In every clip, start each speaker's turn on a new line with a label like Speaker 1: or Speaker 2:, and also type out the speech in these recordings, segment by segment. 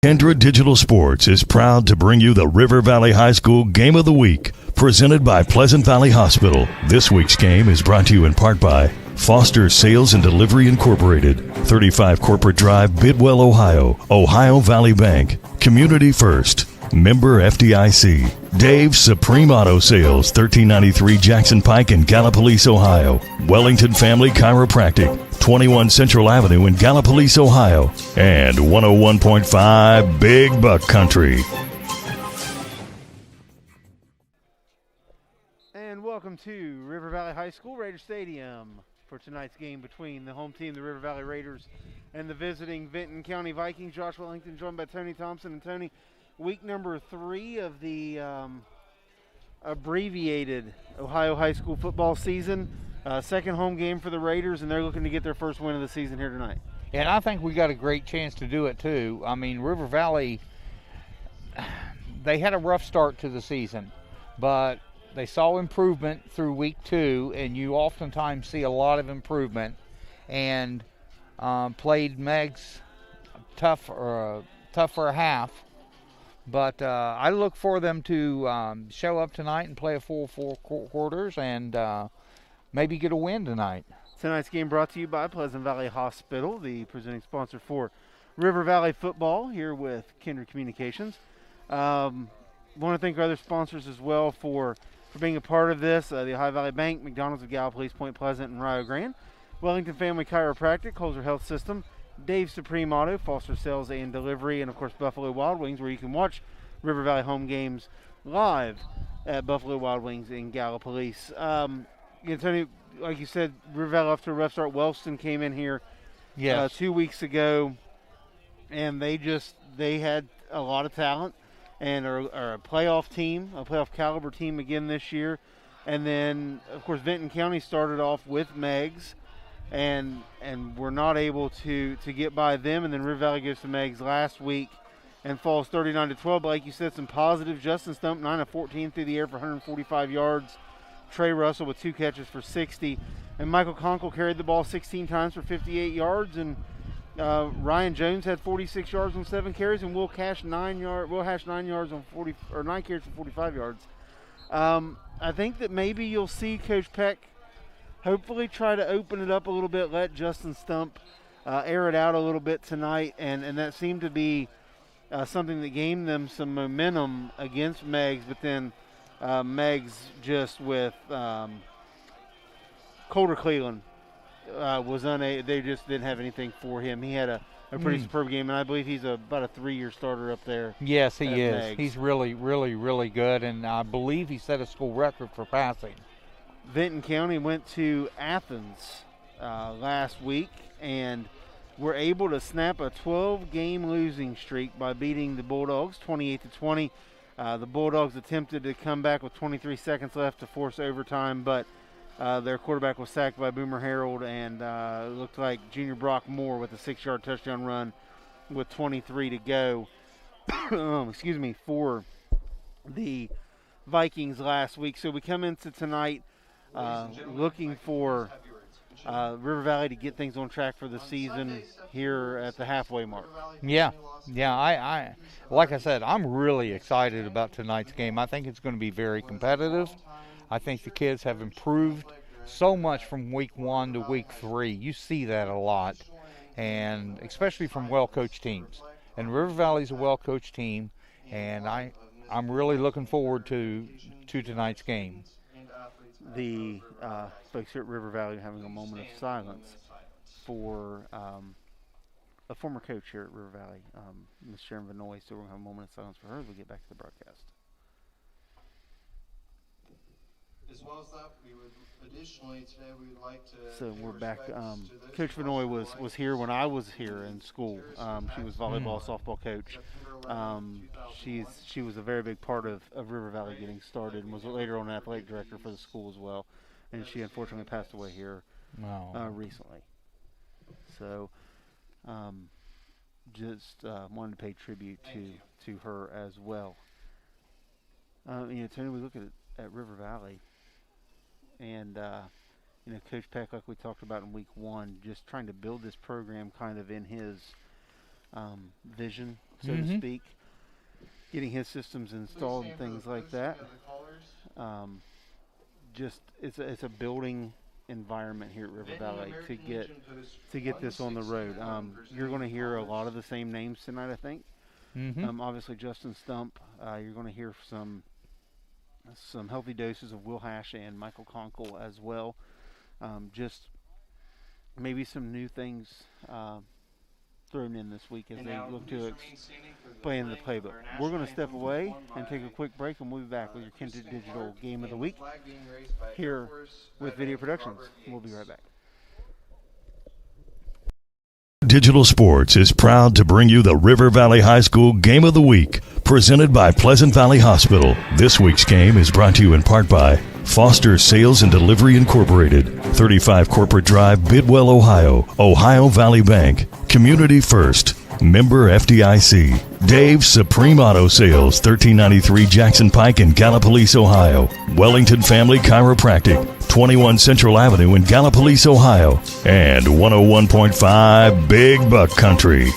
Speaker 1: KINDRED Digital Sports is proud to bring you the River Valley High School Game of the Week, presented by Pleasant Valley Hospital. This week's game is brought to you in part by Foster Sales and Delivery Incorporated, 35 Corporate Drive, Bidwell, Ohio, Ohio Valley Bank, Community First, member FDIC, Dave's Supreme Auto Sales, 1393 Jackson Pike in Gallipolis, Ohio, Wellington Family Chiropractic, 21 Central Avenue in Gallipolis, Ohio, and 101.5 Big Buck Country.
Speaker 2: And welcome to River Valley High School Raider Stadium for tonight's game between the home team, the River Valley Raiders, and the visiting Vinton County Vikings. Josh Wellington joined by Tony Thompson. And Tony, week number 3 of the abbreviated Ohio high school football season. Second home game for the Raiders, and they're looking to get their first win of the season here tonight.
Speaker 3: And I think we got a great chance to do it too. I mean, River Valley, they had a rough start to the season, but they saw improvement through week 2, and you oftentimes see a lot of improvement, and played Megs tough for a half. But I look for them to show up tonight and play a full 4 quarters and maybe get a win tonight.
Speaker 2: Tonight's game brought to you by Pleasant Valley Hospital, the presenting sponsor for River Valley football here with KINDRED Communications. Want to thank our other sponsors as well for being a part of this. The Ohio Valley Bank, McDonald's of Gallipolis, Point Pleasant, and Rio Grande. Wellington Family Chiropractic, Holzer Health System, Dave's Supreme Auto, Foster Sales and Delivery, and of course Buffalo Wild Wings, where you can watch River Valley home games live at Buffalo Wild Wings in Gallipolis. Tony, like you said, River Valley off to a rough start. Wellston came in here 2 weeks ago, and they had a lot of talent and are a playoff team, a playoff caliber team again this year. And then, of course, Vinton County started off with Megs, and were not able to get by them. And then River Valley goes to Megs last week and falls 39-12. But like you said, some positives. Justin Stump, 9 of 14 through the air for 145 yards. Trey Russell with 2 catches for 60. And Michael Conkle carried the ball 16 times for 58 yards. And Ryan Jones had 46 yards on 7 carries. And Will Hash 9 yards on 9 carries for 45 yards. I think that maybe you'll see Coach Peck hopefully try to open it up a little bit, let Justin Stump air it out a little bit tonight. And that seemed to be something that gained them some momentum against Megs. But then Megs just with Colter Cleveland was unable. They just didn't have anything for him. He had a pretty superb game, and I believe he's about a 3-year starter up there.
Speaker 3: Yes, he is.
Speaker 2: Megs.
Speaker 3: He's really, really, really good, and I believe he set a school record for passing.
Speaker 2: Vinton County went to Athens last week and were able to snap a 12-game losing streak by beating the Bulldogs 28-20. The Bulldogs attempted to come back with 23 seconds left to force overtime, but their quarterback was sacked by Boomer Harold, and it looked like Junior Brock Moore with a 6-yard touchdown run with 23 to go for the Vikings last week. So we come into tonight looking for River Valley to get things on track for the season here at the halfway mark.
Speaker 3: Yeah. I like I said, I'm really excited about tonight's game. I think it's going to be very competitive. I think the kids have improved so much from week 1 to week 3. You see that a lot, and especially from well-coached teams. And River Valley's a well-coached team, and I'm really looking forward to tonight's game.
Speaker 2: The folks here at River Valley are having a moment of silence for a former coach here at River Valley, Ms. Sharon Vanoy. So we're going to have a moment of silence for her as we get back to the broadcast.
Speaker 4: As well as that, we would additionally today we would like to.
Speaker 2: So we're back. Coach Vanoy was here when I was here in school. She was volleyball, softball coach. She was a very big part of River Valley getting started, and was later on athletic director for the school as well. And she unfortunately passed away here recently. So just wanted to pay tribute to her as well. Tony, we look at River Valley, and Coach Peck, like we talked about in week 1, just trying to build this program kind of in his vision, so to speak. Getting his systems installed and things like that. Just it's a building environment here at River Valley to get this on the road. You're going to hear a lot of the same names tonight, I think. Obviously Justin Stump. You're going to hear some healthy doses of Will Hash and Michael Conkle as well. Just maybe some new things thrown in this week as they look to play in the playbook. We're going to step away and take a quick break, and we'll be back with your Kindred Digital Game of the Week here with Video Productions. We'll be right back.
Speaker 1: Digital Sports is proud to bring you the River Valley High School Game of the Week, presented by Pleasant Valley Hospital. This week's game is brought to you in part by Foster Sales and Delivery Incorporated, 35 Corporate Drive, Bidwell, Ohio, Ohio Valley Bank, Community First, member FDIC, Dave's Supreme Auto Sales, 1393 Jackson Pike in Gallipolis, Ohio, Wellington Family Chiropractic, 21 Central Avenue in Gallipolis, Ohio, and 101.5 Big Buck Country.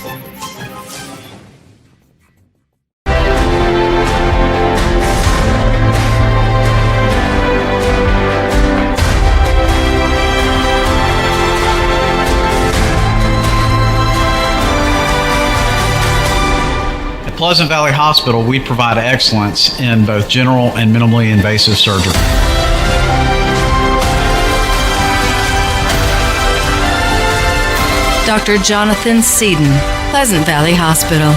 Speaker 5: Pleasant Valley Hospital, we provide excellence in both general and minimally invasive surgery.
Speaker 6: Dr. Jonathan Seaton, Pleasant Valley Hospital.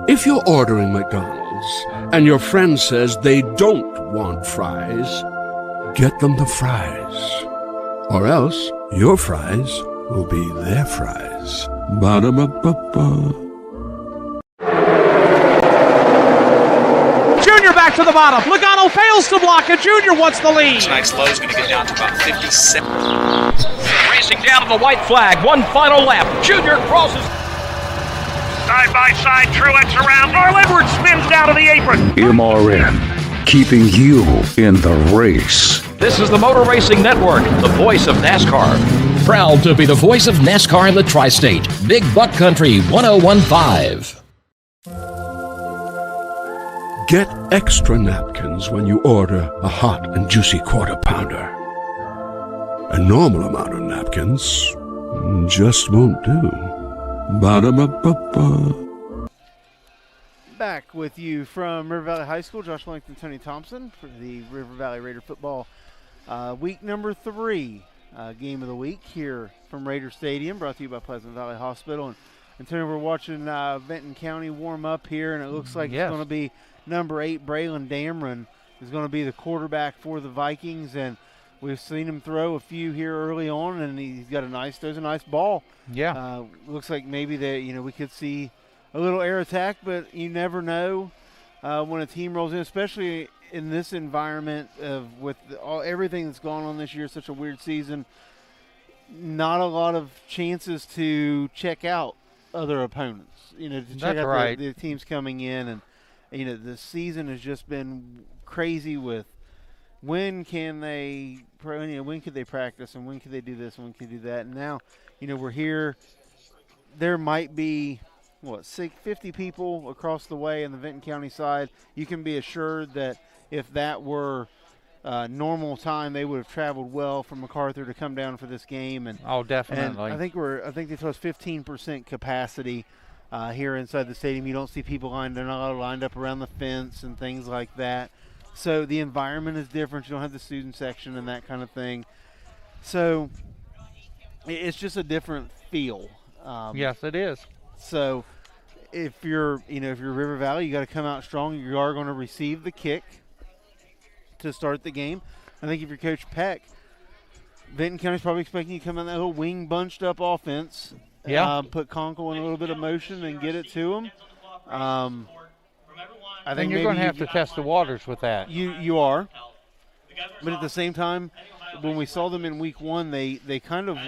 Speaker 7: If you're ordering McDonald's and your friend says they don't want fries, get them the fries. Or else your fries will be their fries. Ba-da-ba-ba-ba.
Speaker 8: Junior back to the bottom. Logano fails to block, and Junior wants the lead.
Speaker 9: Tonight's low is going to get down to about 57.
Speaker 8: Racing down to the white flag. One final lap. Junior crosses. Side by side, Truex around. Earl Edwards spins down to the apron.
Speaker 10: MRN, keeping you in the race.
Speaker 8: This is the Motor Racing Network, the voice of NASCAR.
Speaker 11: Proud to be the voice of NASCAR in the Tri-State. Big Buck Country 1015.
Speaker 7: Get extra napkins when you order a hot and juicy quarter pounder. A normal amount of napkins just won't do. Ba-da-ba-ba-ba.
Speaker 2: Back with you from River Valley High School, Josh Wellington, Tony Thompson for the River Valley Raider football week number 3 game of the week here from Raider Stadium, brought to you by Pleasant Valley Hospital. And Tony, we're watching Vinton County warm up here, and it looks like it's going to be number 8, Braylon Dameron, is going to be the quarterback for the Vikings, and we've seen him throw a few here early on, and he's got throws a nice ball.
Speaker 3: Yeah.
Speaker 2: Looks like maybe we could see a little air attack, but you never know when a team rolls in, especially in this environment with everything that's gone on this year, such a weird season. Not a lot of chances to check out other opponents, to check out the teams coming in, and the season has just been crazy with when could they practice, and when could they do this, and when could they do that. And now, we're here. There might be 50 people across the way in the Vinton County side. You can be assured that if that were normal time, they would have traveled well from MacArthur to come down for this game. And
Speaker 3: definitely.
Speaker 2: And I think they told us 15% capacity here inside the stadium. You don't see people they're not lined up around the fence and things like that. So the environment is different. You don't have the student section and that kind of thing. So it's just a different feel.
Speaker 3: Yes, it is.
Speaker 2: So if you're River Valley, you got to come out strong. You are going to receive the kick to start the game. I think if you're Coach Peck, Vinton County's probably expecting you to come in that little wing bunched up offense.
Speaker 3: Yeah.
Speaker 2: Put Conkle in a little bit of motion and get it to him. I think
Speaker 3: you're going to have to test the waters with that.
Speaker 2: You are. But at the same time, when we saw them in week 1, they kind of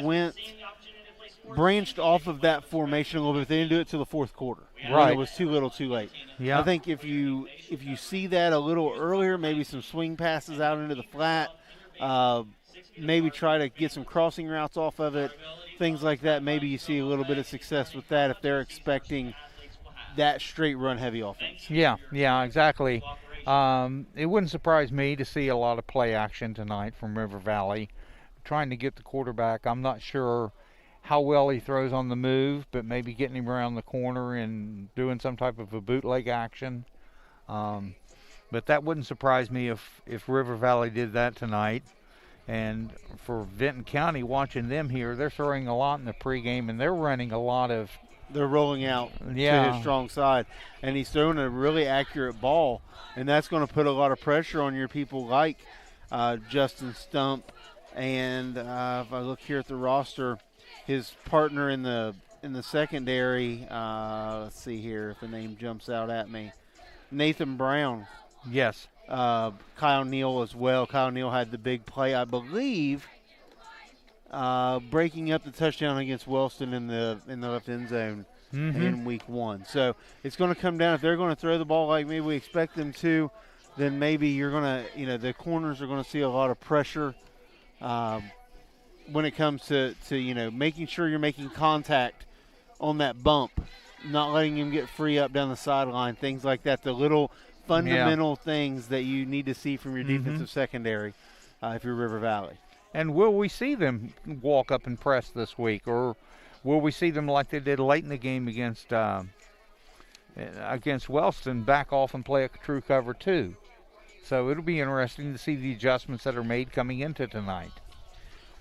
Speaker 2: branched off of that formation a little bit. They didn't do it till the fourth quarter.
Speaker 3: Right.
Speaker 2: It was too little, too late.
Speaker 3: Yeah.
Speaker 2: I think if you see that a little earlier, maybe some swing passes out into the flat, maybe try to get some crossing routes off of it, things like that. Maybe you see a little bit of success with that if they're expecting that straight run-heavy offense.
Speaker 3: Yeah, exactly. It wouldn't surprise me to see a lot of play action tonight from River Valley, trying to get the quarterback. I'm not sure how well he throws on the move, but maybe getting him around the corner and doing some type of a bootleg action. But that wouldn't surprise me if River Valley did that tonight. And for Vinton County, watching them here, they're throwing a lot in the pregame, and they're running a lot of.
Speaker 2: They're rolling out to his strong side, and he's throwing a really accurate ball, and that's going to put a lot of pressure on your people like Justin Stump. And if I look here at the roster, his partner in the secondary, let's see here if the name jumps out at me, Nathan Brown.
Speaker 3: Yes.
Speaker 2: Kyle Neal as well. Kyle Neal had the big play, I believe, breaking up the touchdown against Wellington in the left end zone in week 1. So it's going to come down, if they're going to throw the ball like maybe we expect them to, then maybe you're going to, the corners are going to see a lot of pressure when it comes to making sure you're making contact on that bump, not letting him get free up down the sideline, things like that. The little fundamental things that you need to see from your defensive secondary if you're River Valley.
Speaker 3: And will we see them walk up and press this week, or will we see them like they did late in the game against Wellington, back off and play a true cover 2? So it'll be interesting to see the adjustments that are made coming into tonight.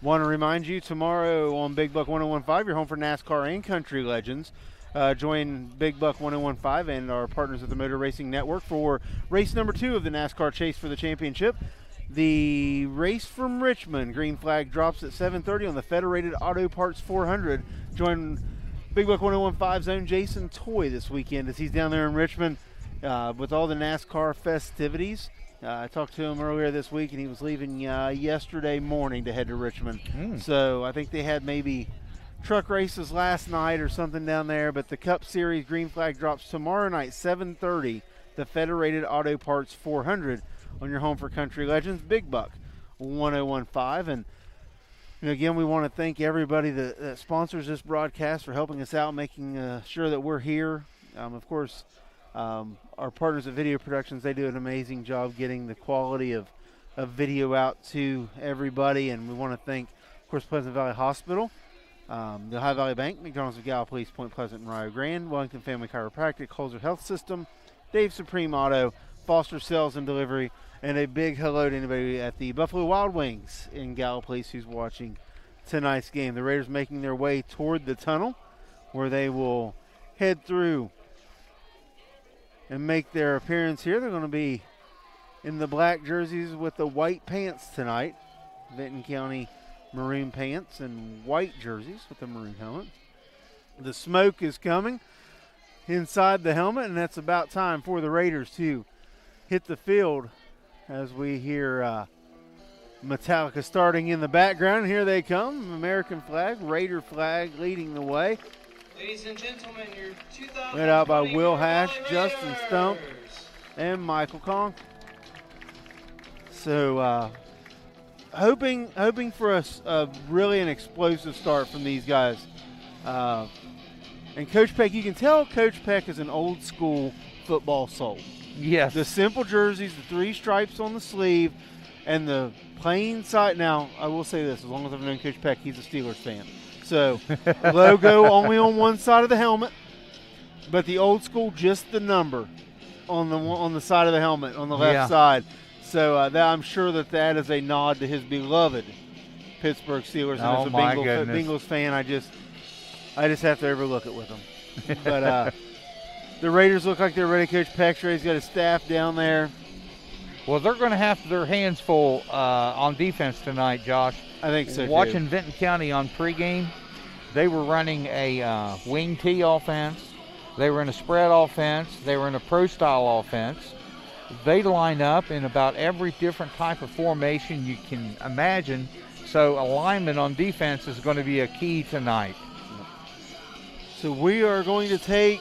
Speaker 2: Want to remind you, tomorrow on Big Buck 1015, you're home for NASCAR and Country Legends. Join Big Buck 1015 and our partners at the Motor Racing Network for race number 2 of the NASCAR Chase for the Championship. The race from Richmond, green flag drops at 7:30 on the Federated Auto Parts 400. Join Big Buck 1015's own Jason Toy this weekend as he's down there in Richmond with all the NASCAR festivities. I talked to him earlier this week, and he was leaving yesterday morning to head to Richmond. So I think they had maybe truck races last night or something down there, but the Cup Series green flag drops tomorrow night, 7:30, the Federated Auto Parts 400 on your home for Country Legends, Big Buck 1015. And again, we want to thank everybody that sponsors this broadcast for helping us out, making sure that we're here. Of course, our partners at Video Productions, they do an amazing job getting the quality of video out to everybody. And we want to thank, of course, Pleasant Valley Hospital, the Ohio Valley Bank, McDonald's of Gallup, Point Pleasant, and Rio Grande, Wellington Family Chiropractic, Holzer Health System, Dave Supreme Auto, Foster Sales and Delivery, and a big hello to anybody at the Buffalo Wild Wings in Gallup who's watching tonight's game. The Raiders making their way toward the tunnel where they will head through and make their appearance here. They're going to be in the black jerseys with the white pants tonight. Vinton County maroon pants and white jerseys with the maroon helmet. The smoke is coming inside the helmet, and that's about time for the Raiders to hit the field as we hear Metallica starting in the background. Here they come, American flag, Raider flag leading the way.
Speaker 12: Ladies and gentlemen, your 2020
Speaker 2: led out by Will Hash,
Speaker 12: Valley
Speaker 2: Justin
Speaker 12: Raiders.
Speaker 2: Stump, and Michael Kong. So hoping for a really an explosive start from these guys. And Coach Peck, you can tell Coach Peck is an old school football soul.
Speaker 3: Yes.
Speaker 2: The simple jerseys, the 3 stripes on the sleeve, and the plain side. Now, I will say this, as long as I've known Coach Peck, he's a Steelers fan. So, logo only on one side of the helmet, but the old school, just the number on the side of the helmet, on the left side. So, I'm sure that is a nod to his beloved Pittsburgh Steelers. And as a Bengals fan, I just have to overlook it with them. But the Raiders look like they're ready. Coach Peck's ready. He's got his staff down there.
Speaker 3: Well, they're going to have their hands full on defense tonight, Josh.
Speaker 2: I think so,
Speaker 3: Watching Vinton County on pregame, they were running a wing tee offense. They were in a spread offense. They were in a pro-style offense. They line up in about every different type of formation you can imagine. So alignment on defense is going to be a key tonight.
Speaker 2: So we are going to take,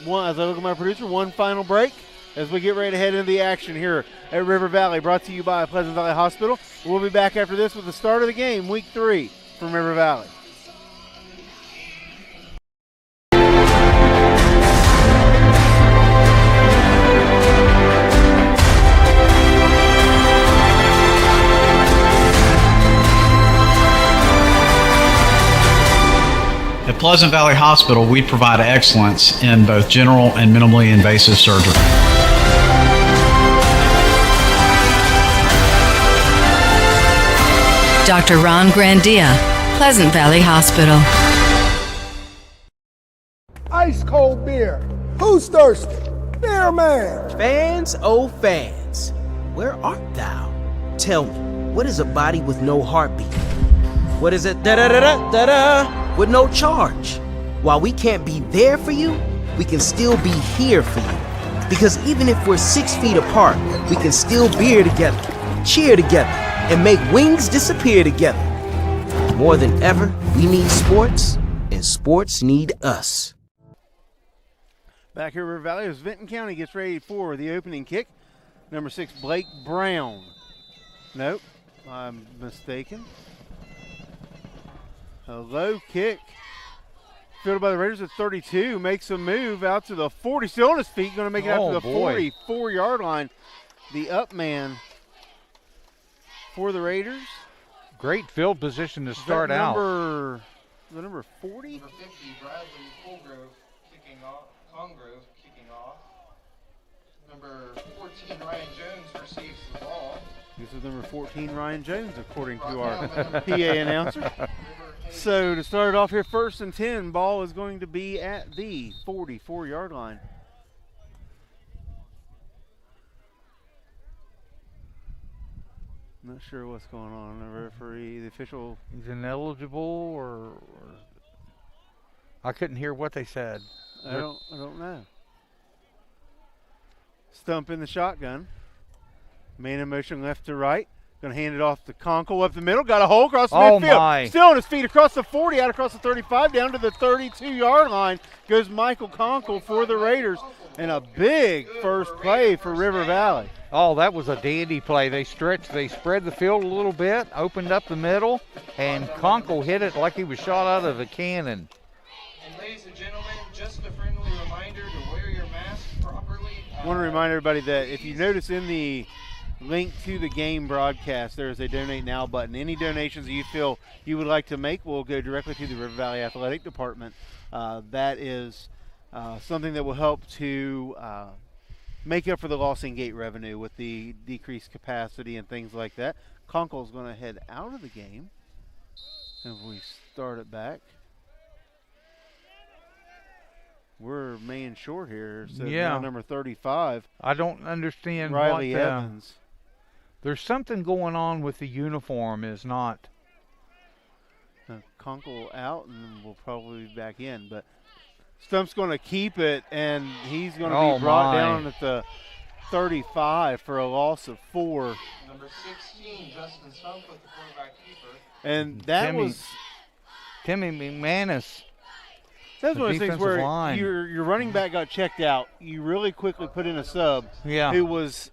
Speaker 2: as I look at my producer, one final break. as we get ready to head into the action here at River Valley, brought to you by Pleasant Valley Hospital. We'll be back after this with the start of the game, Week 3 from River Valley.
Speaker 5: At Pleasant Valley Hospital, we provide excellence in both general and minimally invasive surgery.
Speaker 6: Dr. Ron Grandia, Pleasant Valley Hospital.
Speaker 13: Ice cold beer. Who's thirsty? Beer man.
Speaker 14: Fans, oh fans, where art thou? Tell me, what is a body with no heartbeat? What is it, da-da-da-da-da-da, with no charge? While we can't be there for you, we can still be here for you. Because even if we're 6 feet apart, we can still beer together, cheer together, and make wings disappear together. More than ever, we need sports, and sports need us.
Speaker 2: Back here at River Valley as Vinton County gets ready for the opening kick. Number 6, Blake Brown. Nope, I'm mistaken. A low kick. Fielded by the Raiders at 32. Makes a move out to the 40. Still on his feet. Going to make it out to the 44-yard line. The up man for the Raiders.
Speaker 3: Great field position to start out.
Speaker 2: The number 40?
Speaker 4: Number 50, Bradley Congrove kicking off. Number 14, Ryan Jones receives the ball.
Speaker 2: This is number 14, Ryan Jones, according to our PA announcer. So to start off here, 1st and 10, ball is going to be at the 44-yard line. Not sure what's going on. The referee, the official.
Speaker 3: He's ineligible, or I couldn't hear what they said.
Speaker 2: I don't know. Stump in the shotgun. Man in motion left to right. Going to hand it off to Conkle up the middle. Got a hole across the midfield.
Speaker 3: My.
Speaker 2: Still on his feet across the 40, out across the 35, down to the 32-yard line. Goes Michael Conkle for the Raiders. And a big first play for River Valley.
Speaker 3: Oh, that was a dandy play. They stretched, they spread the field a little bit, opened up the middle, and Conkle hit it like he was shot out of a cannon.
Speaker 12: And ladies and gentlemen, just a friendly reminder to wear your mask properly.
Speaker 2: I want to remind everybody that if you notice in the link to the game broadcast, there is a Donate Now button. Any donations that you feel you would like to make will go directly to the River Valley Athletic Department. That is something that will help to make up for the loss in gate revenue with the decreased capacity and things like that. Conkle's going to head out of the game if we start it back. We're man short here, so now number 35.
Speaker 3: I don't understand
Speaker 2: Riley Evans.
Speaker 3: There's something going on with the uniform, is not.
Speaker 2: Conkle out, and we'll probably be back in, but Stump's going to keep it, and he's going to be brought down at the 35 for a loss of 4.
Speaker 4: Number 16, Justin Stump with the quarterback keeper.
Speaker 2: And that was
Speaker 3: Timmy McManus.
Speaker 2: That's one of those things where your running back got checked out. You really quickly put in a sub who was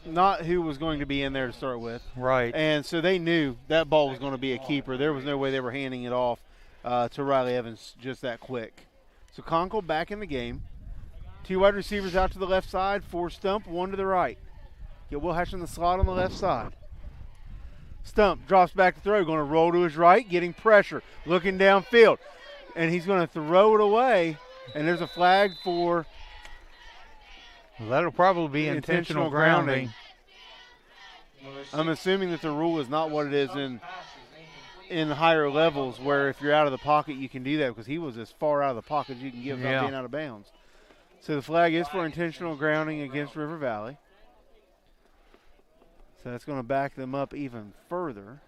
Speaker 2: not who was going to be in there to start with.
Speaker 3: Right.
Speaker 2: And so they knew that ball was going to be a keeper. There was no way they were handing it off to Riley Evans just that quick. So Conkle back in the game. 2 wide receivers out to the left side, 4 Stump, 1 to the right. Get Wilhash in the slot on the left side. Stump drops back to throw, going to roll to his right, getting pressure, looking downfield. And he's going to throw it away, and there's a flag for
Speaker 3: that'll probably be intentional grounding.
Speaker 2: I'm assuming that the rule is not what it is in higher levels, where if you're out of the pocket you can do that, because he was as far out of the pocket as you can get without being out of bounds. So the flag is for intentional grounding against River Valley. So that's going to back them up even further.